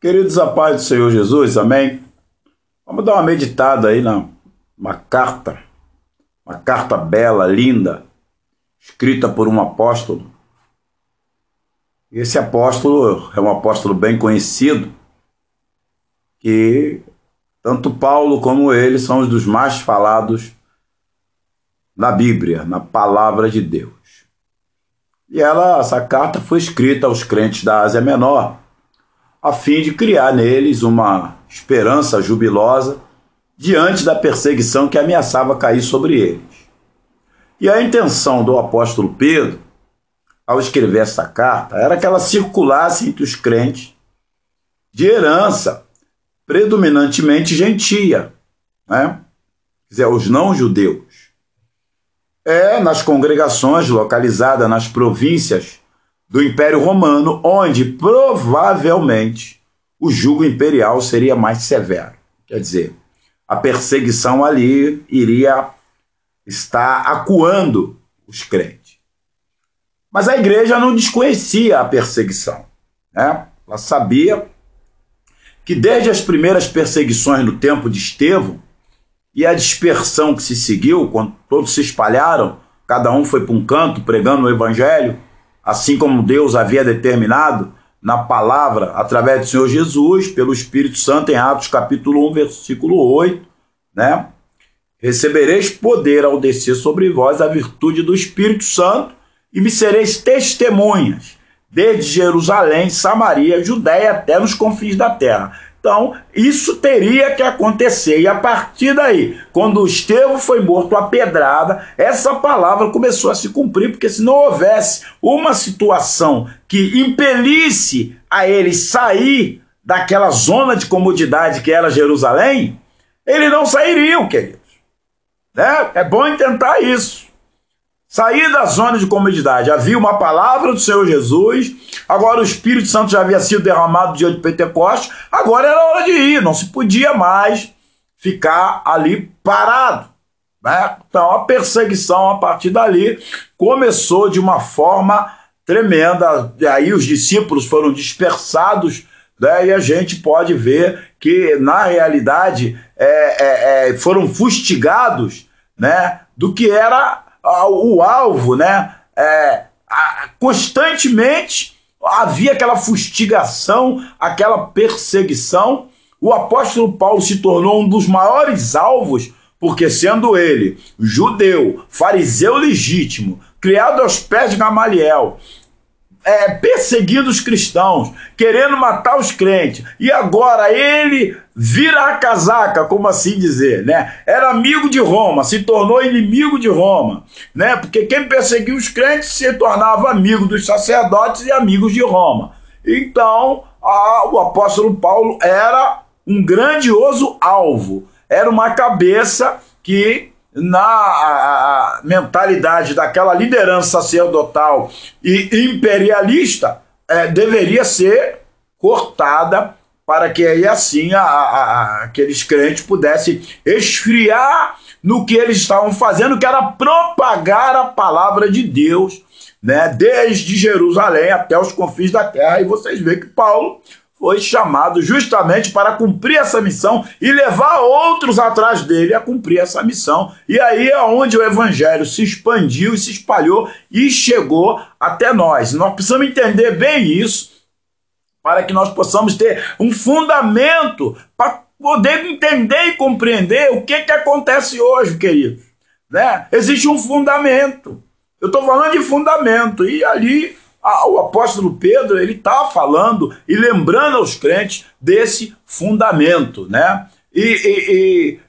Queridos, a paz do Senhor Jesus, amém? Vamos dar uma meditada aí uma carta bela, linda, escrita por um apóstolo. E esse apóstolo é um apóstolo bem conhecido, que tanto Paulo como ele são os dos mais falados na Bíblia, na palavra de Deus. E essa carta foi escrita aos crentes da Ásia Menor, a fim de criar neles uma esperança jubilosa diante da perseguição que ameaçava cair sobre eles. E a intenção do apóstolo Pedro, ao escrever essa carta, era que ela circulasse entre os crentes de herança predominantemente gentia, né? Quer dizer, os não-judeus. Nas congregações localizadas nas províncias do Império Romano, onde provavelmente o jugo imperial seria mais severo. Quer dizer, a perseguição ali iria estar acuando os crentes. Mas a igreja não desconhecia a perseguição, né? Ela sabia que desde as primeiras perseguições no tempo de Estevão e a dispersão que se seguiu, quando todos se espalharam, cada um foi para um canto pregando o evangelho, assim como Deus havia determinado na palavra, através do Senhor Jesus, pelo Espírito Santo, em Atos capítulo 1, versículo 8, né? Recebereis poder ao descer sobre vós a virtude do Espírito Santo e me sereis testemunhas, desde Jerusalém, Samaria, Judéia, até nos confins da terra. Então, isso teria que acontecer. E a partir daí, quando Estevão foi morto à pedrada, essa palavra começou a se cumprir, porque se não houvesse uma situação que impelisse a ele sair daquela zona de comodidade que era Jerusalém, eles não sairiam, queridos. Né? É bom tentar isso. Sair da zona de comodidade. Havia uma palavra do Senhor Jesus, agora o Espírito Santo já havia sido derramado no dia de Pentecostes, agora era hora de ir, não se podia mais ficar ali parado, né? Então a perseguição a partir dali começou de uma forma tremenda, e aí os discípulos foram dispersados, né? E a gente pode ver que na realidade foram fustigados, né? Do que era o alvo, né? Constantemente havia aquela fustigação, aquela perseguição. O apóstolo Paulo se tornou um dos maiores alvos, porque sendo ele judeu, fariseu legítimo, criado aos pés de Gamaliel, perseguindo os cristãos, querendo matar os crentes, e agora ele vira a casaca, como assim dizer, né? Era amigo de Roma, se tornou inimigo de Roma, né? Porque quem perseguia os crentes se tornava amigo dos sacerdotes e amigos de Roma. Então, o apóstolo Paulo era um grandioso alvo, era uma cabeça que na mentalidade daquela liderança sacerdotal e imperialista deveria ser cortada para que aí assim aqueles crentes pudessem esfriar no que eles estavam fazendo, que era propagar a palavra de Deus, né, desde Jerusalém até os confins da terra. E vocês veem que Paulo foi chamado justamente para cumprir essa missão e levar outros atrás dele a cumprir essa missão. E aí é onde o evangelho se expandiu e se espalhou e chegou até nós. Nós precisamos entender bem isso para que nós possamos ter um fundamento para poder entender e compreender o que acontece hoje, querido. Né? Existe um fundamento. Eu estou falando de fundamento. E ali o apóstolo Pedro, ele está falando e lembrando aos crentes desse fundamento, né? E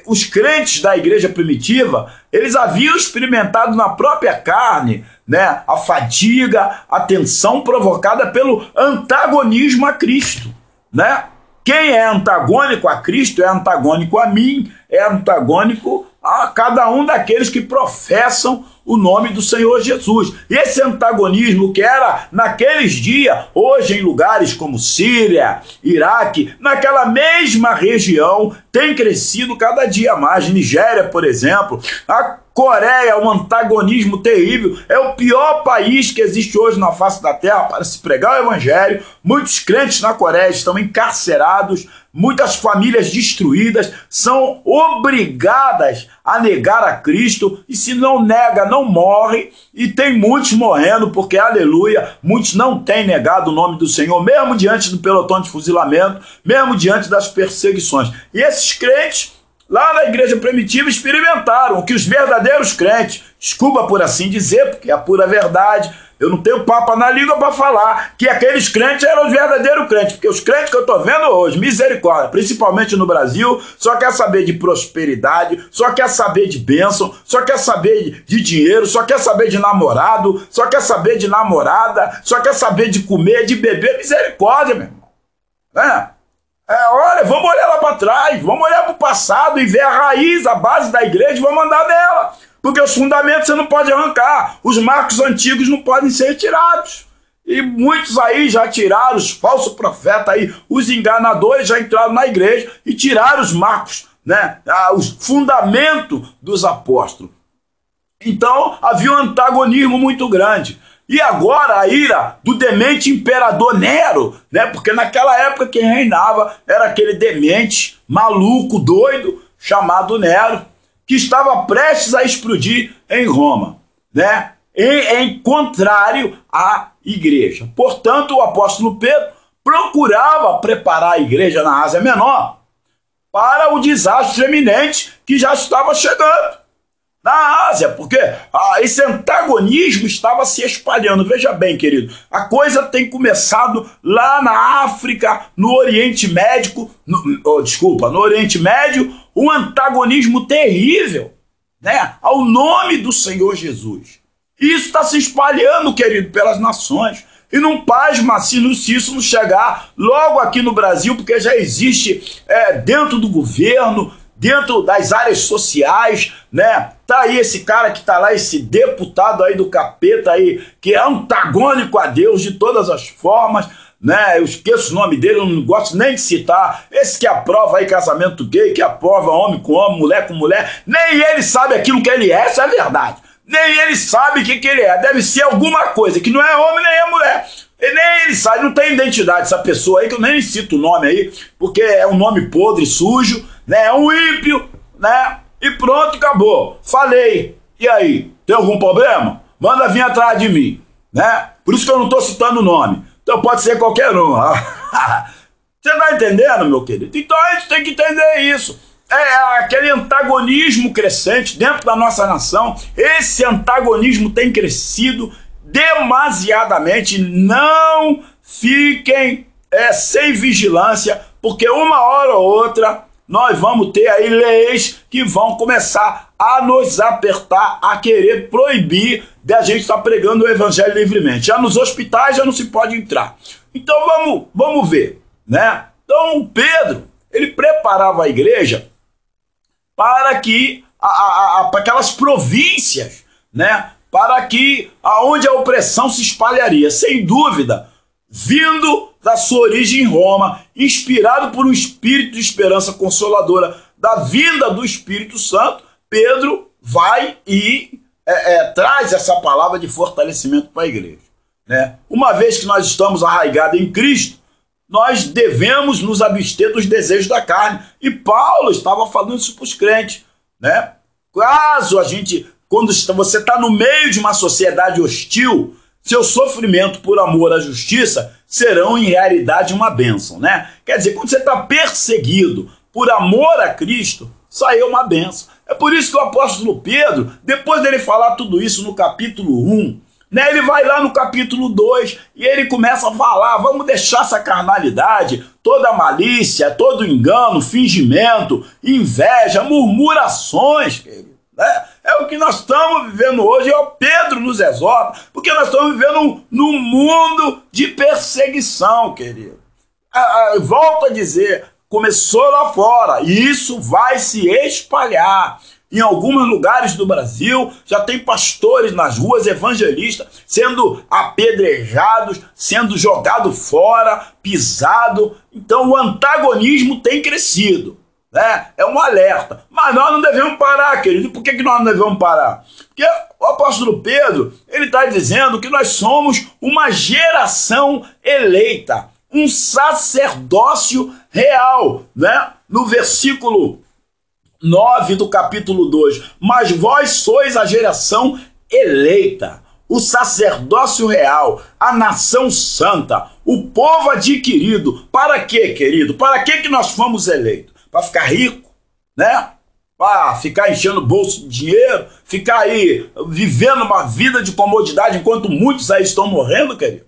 os crentes da igreja primitiva, eles haviam experimentado na própria carne, né, a fadiga, a tensão provocada pelo antagonismo a Cristo, né? Quem é antagônico a Cristo é antagônico a mim, é antagônico a cada um daqueles que professam o nome do Senhor Jesus. E esse antagonismo que era naqueles dias, hoje em lugares como Síria, Iraque, naquela mesma região, tem crescido cada dia mais. Nigéria, por exemplo, Coreia, um antagonismo terrível. É o pior país que existe hoje na face da terra para se pregar o evangelho. Muitos crentes na Coreia estão encarcerados, muitas famílias destruídas, são obrigadas a negar a Cristo, e se não nega, não morre, e tem muitos morrendo, porque, aleluia, muitos não têm negado o nome do Senhor, mesmo diante do pelotão de fuzilamento, mesmo diante das perseguições. E esses crentes, lá na igreja primitiva, experimentaram o que os verdadeiros crentes, desculpa por assim dizer, porque é a pura verdade, eu não tenho papo na língua para falar que aqueles crentes eram os verdadeiros crentes, porque os crentes que eu estou vendo hoje, misericórdia, principalmente no Brasil, só quer saber de prosperidade, só quer saber de bênção, só quer saber de dinheiro, só quer saber de namorado, só quer saber de namorada, só quer saber de comer, de beber, misericórdia, meu irmão. Olha, vamos olhar lá para trás, vamos olhar para o passado e ver a raiz, a base da igreja e vamos andar nela. Porque os fundamentos você não pode arrancar, os marcos antigos não podem ser tirados. E muitos aí já tiraram, os falsos profetas aí, os enganadores já entraram na igreja e tiraram os marcos, né? Os fundamentos dos apóstolos. Então havia um antagonismo muito grande. E agora a ira do demente imperador Nero, né? Porque naquela época quem reinava era aquele demente, maluco, doido, chamado Nero, que estava prestes a explodir em Roma, né? Em contrário à igreja. Portanto, o apóstolo Pedro procurava preparar a igreja na Ásia Menor para o desastre eminente que já estava chegando na Ásia, porque esse antagonismo estava se espalhando. Veja bem, querido, a coisa tem começado lá na África, no Oriente Médio, no Oriente Médio, um antagonismo terrível, né, ao nome do Senhor Jesus. Isso está se espalhando, querido, pelas nações. E não pasma se isso não chegar logo aqui no Brasil, porque já existe dentro do governo, dentro das áreas sociais, né? Tá aí esse cara que tá lá, esse deputado aí do capeta aí, que é antagônico a Deus de todas as formas, né? Eu esqueço o nome dele, eu não gosto nem de citar. Esse que aprova aí casamento gay, que aprova homem com homem, mulher com mulher, nem ele sabe aquilo que ele é, essa é a verdade. Nem ele sabe o que ele é, deve ser alguma coisa, que não é homem nem é mulher. E nem ele sabe, não tem identidade essa pessoa aí, que eu nem cito o nome aí, porque é um nome podre, sujo, né? É um ímpio, né? E pronto, acabou. Falei. E aí, tem algum problema? Manda vir atrás de mim, né? Por isso que eu não estou citando o nome. Então pode ser qualquer um. Você tá entendendo, meu querido? Então a gente tem que entender isso. É aquele antagonismo crescente dentro da nossa nação. Esse antagonismo tem crescido demasiadamente. Não fiquem sem vigilância, porque uma hora ou outra nós vamos ter aí leis que vão começar a nos apertar, a querer proibir de a gente estar pregando o evangelho livremente. Já nos hospitais já não se pode entrar. Então vamos ver, né? Então Pedro, ele preparava a igreja para que para aquelas províncias, né? Para que aonde a opressão se espalharia, sem dúvida, vindo da sua origem em Roma, inspirado por um espírito de esperança consoladora da vinda do Espírito Santo, Pedro vai e traz essa palavra de fortalecimento para a igreja, né? Uma vez que nós estamos arraigados em Cristo, nós devemos nos abster dos desejos da carne. E Paulo estava falando isso para os crentes, né? Caso quando você está no meio de uma sociedade hostil, seu sofrimento por amor à justiça serão em realidade uma bênção, né? Quer dizer, quando você está perseguido por amor a Cristo, saiu uma bênção. É por isso que o apóstolo Pedro, depois dele falar tudo isso no capítulo 1, né, ele vai lá no capítulo 2 e ele começa a falar, vamos deixar essa carnalidade, toda malícia, todo engano, fingimento, inveja, murmurações, querido, né? É o que nós estamos vivendo hoje, o Pedro nos exorta, porque nós estamos vivendo num mundo de perseguição, querido. Volto a dizer, começou lá fora e isso vai se espalhar. Em alguns lugares do Brasil já tem pastores nas ruas, evangelistas, sendo apedrejados, sendo jogados fora, pisado. Então o antagonismo tem crescido. né? É um alerta. Mas nós não devemos parar, querido. E por que nós não devemos parar? Porque o apóstolo Pedro, ele está dizendo que nós somos uma geração eleita, um sacerdócio real, né? No versículo 9 do capítulo 2. Mas vós sois a geração eleita, o sacerdócio real, a nação santa, o povo adquirido. Para quê, querido? Para que nós fomos eleitos? Para ficar rico, né? Para ficar enchendo o bolso de dinheiro, ficar aí vivendo uma vida de comodidade enquanto muitos aí estão morrendo, querido.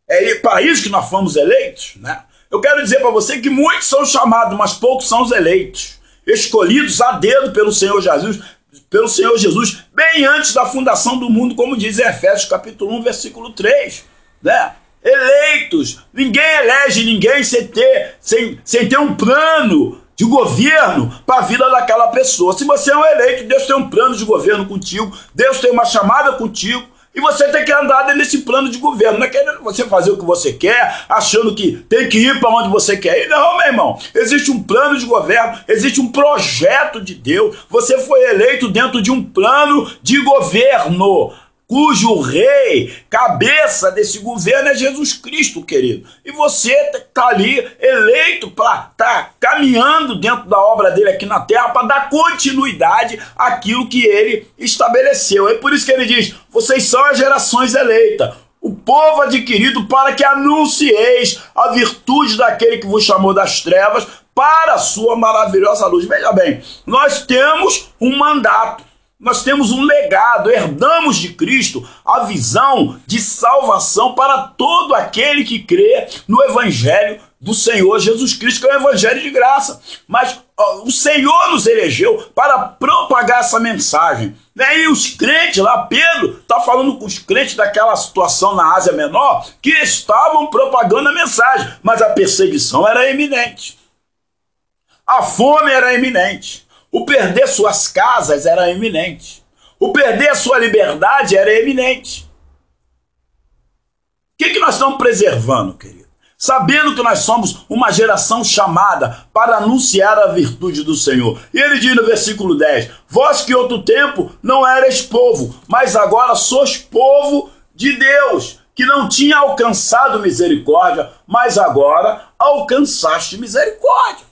É para isso que nós fomos eleitos, né? Eu quero dizer para você que muitos são chamados, mas poucos são os eleitos, escolhidos a dedo pelo Senhor Jesus, bem antes da fundação do mundo, como diz em Efésios capítulo 1, versículo 3, né? Eleitos. Ninguém elege ninguém sem ter um plano de governo para a vida daquela pessoa. Se você é um eleito, Deus tem um plano de governo contigo, Deus tem uma chamada contigo, e você tem que andar dentro desse plano de governo. Não é querendo você fazer o que você quer, achando que tem que ir para onde você quer ir. Não, meu irmão. Existe um plano de governo, existe um projeto de Deus. Você foi eleito dentro de um plano de governo, cujo rei, cabeça desse governo é Jesus Cristo, querido. E você está ali eleito para estar caminhando dentro da obra dele aqui na terra, para dar continuidade àquilo que ele estabeleceu. É por isso que ele diz, vocês são as gerações eleitas, o povo adquirido, para que anuncieis a virtude daquele que vos chamou das trevas para a sua maravilhosa luz. Veja bem, nós temos um mandato. Nós temos um legado, herdamos de Cristo a visão de salvação para todo aquele que crê no Evangelho do Senhor Jesus Cristo, que é o Evangelho de graça. Mas o Senhor nos elegeu para propagar essa mensagem. E os crentes lá, Pedro está falando com os crentes daquela situação na Ásia Menor, que estavam propagando a mensagem, mas a perseguição era iminente. A fome era iminente. O perder suas casas era iminente. O perder sua liberdade era iminente. O que nós estamos preservando, querido? Sabendo que nós somos uma geração chamada para anunciar a virtude do Senhor. E ele diz no versículo 10, vós que outro tempo não erais povo, mas agora sois povo de Deus, que não tinha alcançado misericórdia, mas agora alcançaste misericórdia.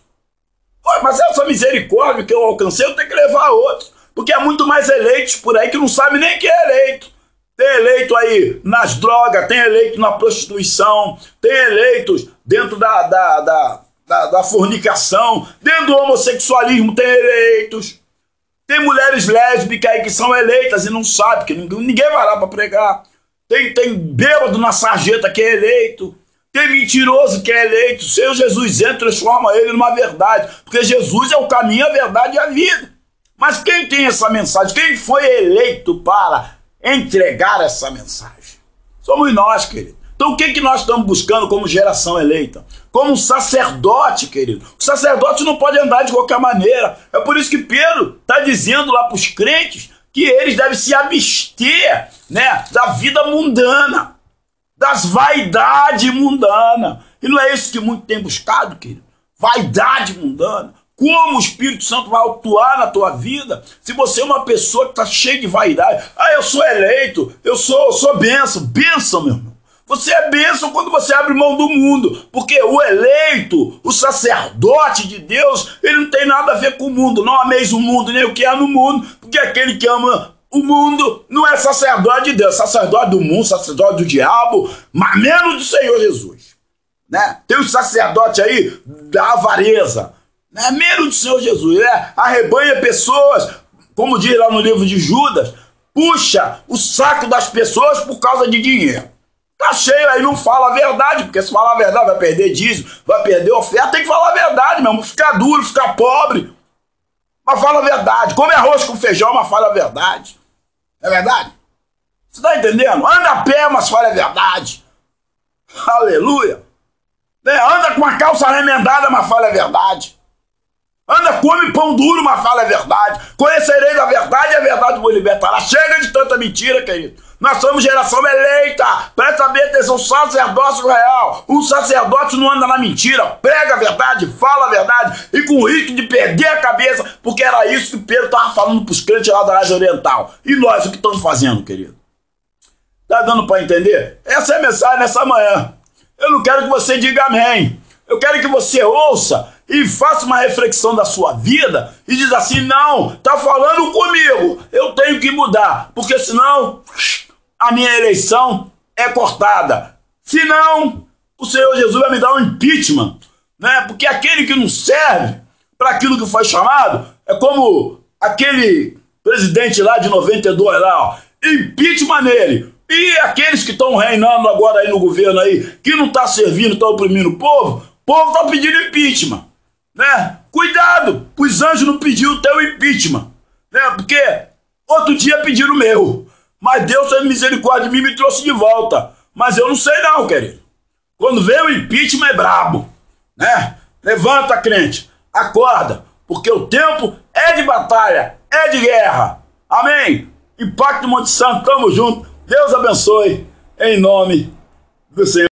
Mas essa misericórdia que eu alcancei, eu tenho que levar a outros. Porque há muito mais eleitos por aí que não sabem nem que é eleito. Tem eleito aí nas drogas, tem eleito na prostituição, tem eleitos dentro da fornicação, dentro do homossexualismo tem eleitos. Tem mulheres lésbicas aí que são eleitas e não sabem, que ninguém vai lá para pregar. Tem bêbado na sarjeta que é eleito. Tem mentiroso que é eleito. O Senhor Jesus entra e transforma ele numa verdade. Porque Jesus é o caminho, a verdade e a vida. Mas quem tem essa mensagem? Quem foi eleito para entregar essa mensagem? Somos nós, querido. Então o que nós estamos buscando como geração eleita? Como um sacerdote, querido. O sacerdote não pode andar de qualquer maneira. É por isso que Pedro está dizendo lá para os crentes que eles devem se abster, né, da vida mundana, das vaidades mundanas. E não é isso que muito tem buscado, querido? Vaidade mundana. Como o Espírito Santo vai atuar na tua vida se você é uma pessoa que está cheia de vaidade? Ah, eu sou eleito, eu sou bênção. Bênção, meu irmão. Você é bênção quando você abre mão do mundo. Porque o eleito, o sacerdote de Deus, ele não tem nada a ver com o mundo. Não ameis o mundo, nem o que há no mundo. Porque aquele que ama o mundo não é sacerdote de Deus, sacerdote do mundo, sacerdote do diabo, mas menos do Senhor Jesus, né? Tem os sacerdotes aí da avareza, né? Menos do Senhor Jesus, né? Arrebanha pessoas, como diz lá no livro de Judas, puxa o saco das pessoas por causa de dinheiro. Tá cheio aí, não fala a verdade, porque se falar a verdade vai perder dízimo, vai perder oferta. Tem que falar a verdade, meu irmão, ficar duro, ficar pobre, mas fala a verdade. Come arroz com feijão, mas fala a verdade. É verdade? Você está entendendo? Anda a pé, mas fala a verdade. Aleluia. Anda com a calça remendada, mas fala a verdade. Anda, come pão duro, mas fala a verdade. Conhecereis a verdade e a verdade vos libertará. Chega de tanta mentira, querido. Nós somos geração eleita. Presta bem atenção, sacerdócio real. O sacerdote não anda na mentira, prega a verdade, fala a verdade, e com o risco de perder a cabeça, porque era isso que Pedro estava falando para os crentes lá da Ásia Oriental. E nós, o que estamos fazendo, querido? Tá dando para entender? Essa é a mensagem nessa manhã. Eu não quero que você diga amém. Eu quero que você ouça e faça uma reflexão da sua vida e diz assim, não, tá falando comigo, eu tenho que mudar, porque senão a minha eleição é cortada. Senão, o Senhor Jesus vai me dar um impeachment, né? Porque aquele que não serve para aquilo que foi chamado, é como aquele presidente lá de 92 lá, ó, impeachment nele. E aqueles que estão reinando agora aí no governo aí, que não está servindo, estão oprimindo o povo está pedindo impeachment, né? Cuidado, os anjos não pediram o teu impeachment, né? Porque outro dia pediram o meu, mas Deus teve misericórdia de mim e me trouxe de volta. Mas eu não sei não, querido. Quando vem o impeachment é brabo, né? Levanta, crente, acorda, porque o tempo é de batalha, é de guerra. Amém? Impacto Monte Santo, tamo junto. Deus abençoe, em nome do Senhor.